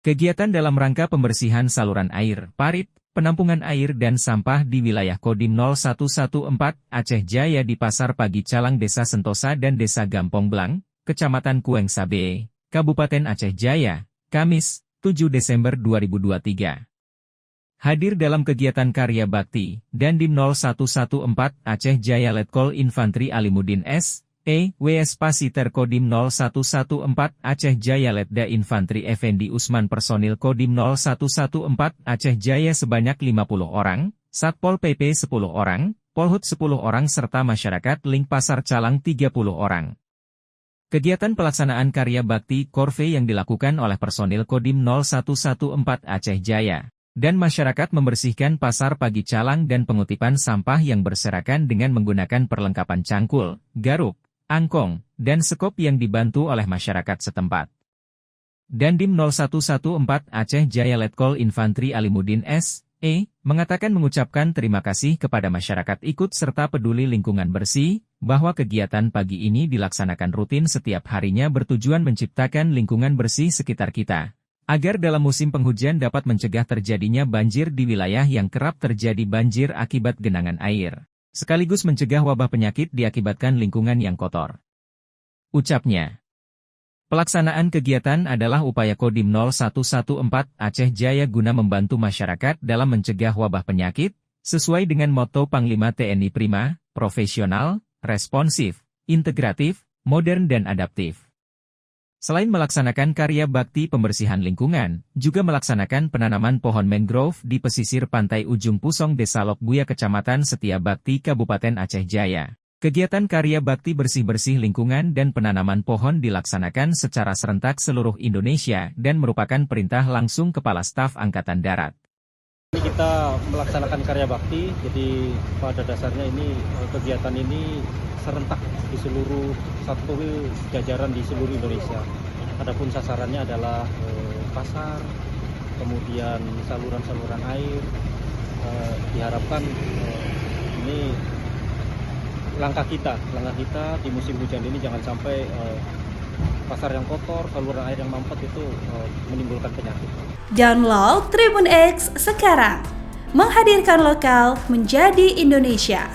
Kegiatan dalam rangka pembersihan saluran air, parit, penampungan air dan sampah di wilayah Kodim 0114 Aceh Jaya di Pasar Pagi Calang Desa Sentosa dan Desa Gampong Blang, Kecamatan Kueng Sabe, Kabupaten Aceh Jaya, Kamis, 7 Desember 2023. Hadir dalam kegiatan karya bakti, Dandim 0114 Aceh Jaya Letkol Infantri Alimuddin S. WS Pasiter Kodim 0114 Aceh Jaya Letda Infantri Effendi Usman personil Kodim 0114 Aceh Jaya sebanyak 50 orang, Satpol PP 10 orang, Polhut 10 orang serta masyarakat Link Pasar Calang 30 orang. Kegiatan pelaksanaan karya bakti Korve yang dilakukan oleh personil Kodim 0114 Aceh Jaya dan masyarakat membersihkan pasar Pagi Calang dan pengutipan sampah yang berserakan dengan menggunakan perlengkapan cangkul, garuk, angkong, dan sekop yang dibantu oleh masyarakat setempat. Dandim 0114 Aceh Jaya Letkol Infantri Alimuddin S. mengatakan mengucapkan terima kasih kepada masyarakat ikut serta peduli lingkungan bersih, bahwa kegiatan pagi ini dilaksanakan rutin setiap harinya bertujuan menciptakan lingkungan bersih sekitar kita, agar dalam musim penghujan dapat mencegah terjadinya banjir di wilayah yang kerap terjadi banjir akibat genangan air, sekaligus mencegah wabah penyakit diakibatkan lingkungan yang kotor. Ucapnya, pelaksanaan kegiatan adalah upaya Kodim 0114 Aceh Jaya guna membantu masyarakat dalam mencegah wabah penyakit, sesuai dengan motto Panglima TNI Prima, profesional, responsif, integratif, modern dan adaptif. Selain melaksanakan karya bakti pembersihan lingkungan, juga melaksanakan penanaman pohon mangrove di pesisir pantai ujung Pusong Desa Lokbuya Kecamatan Setia Bakti Kabupaten Aceh Jaya. Kegiatan karya bakti bersih-bersih lingkungan dan penanaman pohon dilaksanakan secara serentak seluruh Indonesia dan merupakan perintah langsung Kepala Staf Angkatan Darat. Kita melaksanakan karya bakti, jadi pada dasarnya ini kegiatan ini serentak di seluruh satu jajaran di seluruh Indonesia. Adapun sasarannya adalah pasar, kemudian saluran-saluran air. Diharapkan ini langkah kita di musim hujan ini jangan sampai pasar yang kotor, saluran air yang mampet itu menimbulkan penyakit. Download Tribun X sekarang, menghadirkan lokal menjadi Indonesia.